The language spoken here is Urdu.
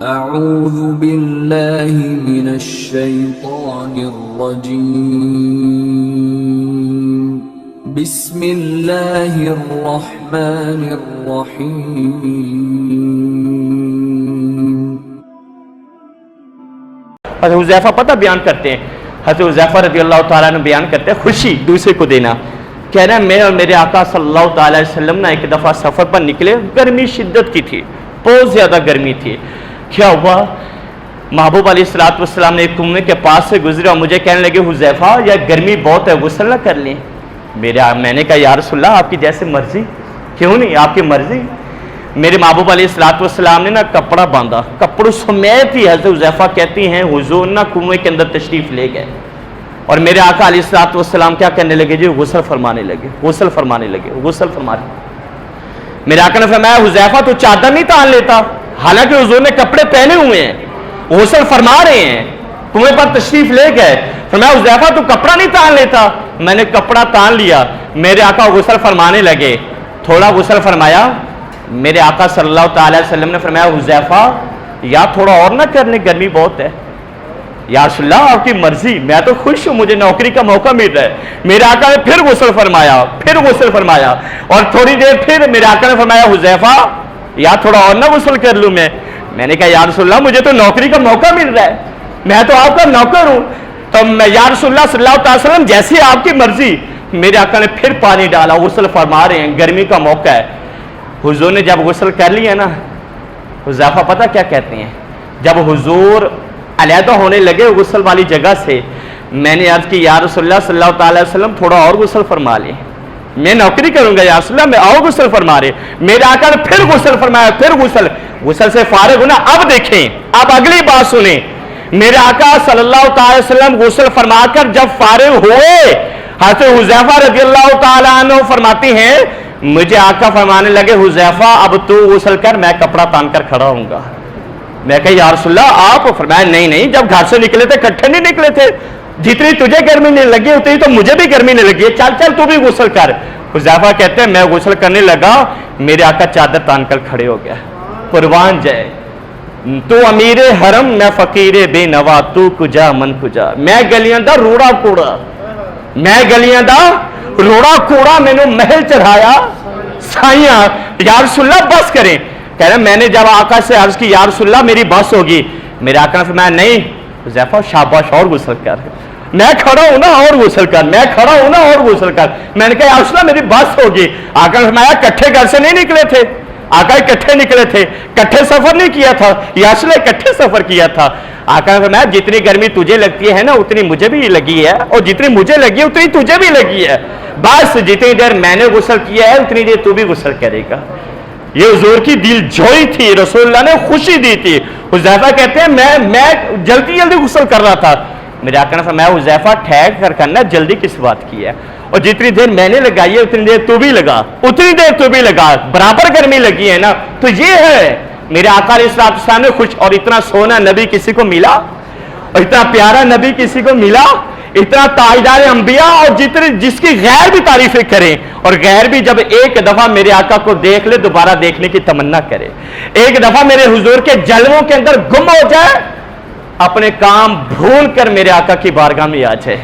اعوذ باللہ من الشیطان الرجیم بسم اللہ الرحمن الرحیم۔ حضرت حذیفہ پتہ بیان کرتے ہیں، حضرت حذیفہ رضی اللہ تعالیٰ عنہ بیان کرتے ہیں خوشی دوسرے کو دینا۔ کہہ رہے ہیں میں اور میرے آقا صلی اللہ تعالیٰ علیہ وسلم نے ایک دفعہ سفر پر نکلے، گرمی شدت کی تھی، بہت زیادہ گرمی تھی۔ کیا ہوا، محبوب علیہ السلام نے ایک کنویں کے پاس سے گزرے اور مجھے کہنے لگے حذیفہ یہ گرمی بہت ہے، غسل نہ کر لیں؟ میں نے کہا یا رسول اللہ آپ کی جیسے مرضی۔ کیوں نہیں، آپ کی مرضی۔ میرے محبوب علیہ السلام نے نا کپڑا باندھا، کپڑوں سمیت ہی حضرت حذیفہ کہتی ہیں حضور نا کنویں کے اندر تشریف لے گئے اور میرے آقا علیہ السلام کیا کرنے لگے جی، غسل فرمانے لگے، غسل فرمانے لگے، غسل فرمانے۔ میرے آقا نے فرمایا حذیفہ تو چادر نہیں تان لیتا؟ حالانکہ حضور نے کپڑے پہنے ہوئے ہیں، غسل فرما رہے ہیں، کنویں پر تشریف لے گئے۔ فرمایا حذیفہ تو کپڑا نہیں تان لیتا؟ میں نے کپڑا تان لیا۔ میرے آقا غسل فرمانے لگے، تھوڑا غسل فرمایا۔ میرے آقا صلی اللہ تعالی وسلم نے فرمایا حذیفہ یا تھوڑا اور نہ کرنے، گرمی بہت ہے۔ یا رسول اللہ آپ کی مرضی، میں تو خوش ہوں، مجھے نوکری کا موقع مل رہا ہے۔ میرے آقا نے پھر غسل فرمایا، پھر غسل فرمایا، اور تھوڑی دیر پھر میرے آقا نے فرمایا حذیفہ یا تھوڑا اور نہ غسل کر لوں میں نے کہا یا رسول اللہ مجھے تو نوکری کا موقع مل رہا ہے، میں تو آپ کا نوکر ہوں۔ تو میں یا رسول اللہ صلی اللہ علیہ وسلم جیسی آپ کی مرضی۔ میرے آقا نے پھر پانی ڈالا، غسل فرما رہے ہیں، گرمی کا موقع ہے۔ حضور نے جب غسل کر لیا نا، حذیفہ پتہ کیا کہتے ہیں، جب حضور علیحدہ ہونے لگے غسل والی جگہ سے، میں نے عرض کی یا رسول اللہ صلی اللہ تعالی وسلم تھوڑا اور غسل فرما لیں، میں نوکری کروں گا یا رسول اللہ، میں اور غسل فرما رہے۔ میرے آقا نے پھر غسل فرمایا، پھر غسل سے فارغ ہونا۔ اب دیکھیں، اب اگلی بات سنیں۔ میرے آقا صلی اللہ تعالی وسلم غسل فرما کر جب فارغ ہوئے، حضرت حذیفہ رضی اللہ تعالیٰ عنہ فرماتے ہیں مجھے آقا فرمانے لگے حذیفہ اب تو غسل کر، میں کپڑا تان کر کھڑا ہوں گا۔ میں کہا یا رسول اللہ آپ؟ فرمایا نہیں، جب گھر سے نکلے تھے کٹھے نہیں نکلے تھے، جتنی تجھے گرمی نہیں لگی اتنی تو مجھے بھی گرمی نہیں لگی ہے، چل تو بھی غسل کر۔ حذیفہ کہتے ہیں میں غسل کرنے لگا، میرے آقا چادر تان کر کھڑے ہو گیا۔ قربان جائے، تو امیر حرم میں فقیر بے نوا، تو کجا من کجا، میں گلیاں دا روڑا کوڑا، میں گلیاں دا روڑا کوڑا، میں نے محل چڑھایا سائیاں۔ یا رسول اللہ بس کریں۔ کہہ رہے میں نے جب آقا سے عرض کی یا رسول اللہ میری بس ہوگی، میرے آقا نے فرمایا نہیں حذیفہ شاباش اور غسل کر، میں کھڑا ہوں نا اور غسل کر، میں کھڑا ہوں نا اور غسل کر۔ میں نے کہا یا رسول اللہ میری بس ہوگی۔ آقا نے فرمایا کٹھے گھر سے نہیں نکلے تھے؟ آقا اکٹھے نکلے تھے، کٹھے سفر نہیں کیا تھا، یا رسول اللہ اکٹھے سفر کیا تھا۔ آقا نے فرمایا جتنی گرمی تجھے لگتی ہے نا اتنی مجھے بھی لگی ہے، اور جتنی مجھے لگی ہے اتنی تجھے بھی لگی ہے، بس جتنی دیر میں نے غسل کیا ہے اتنی دیر تو بھی غسل کرے گا۔ یہ حضور کی دل جوئی تھی، رسول اللہ نے خوشی دی تھی۔ حذیفہ کہتے ہیں میں جلدی غسل کر رہا تھا۔ میرے آقا نے فرمایا حذیفہ ٹھہر کر کرنا، جلدی کس بات کی ہے، اور جتنی دیر میں نے لگائی ہے اتنی دیر تو بھی لگا، اتنی دیر تو بھی لگا، برابر گرمی لگی ہے نا۔ تو یہ ہے میرے آقا علیہ السلام نے خوش، اور اتنا سونا نبی کسی کو ملا، اور اتنا پیارا نبی کسی کو ملا، اتنا تاجدار انبیاء، اور جس کی غیر بھی تعریفیں کریں، اور غیر بھی جب ایک دفعہ میرے آقا کو دیکھ لے دوبارہ دیکھنے کی تمنا کرے، ایک دفعہ میرے حضور کے جلووں کے اندر گم ہو جائے، اپنے کام بھول کر میرے آقا کی بارگاہ میں آ جائے۔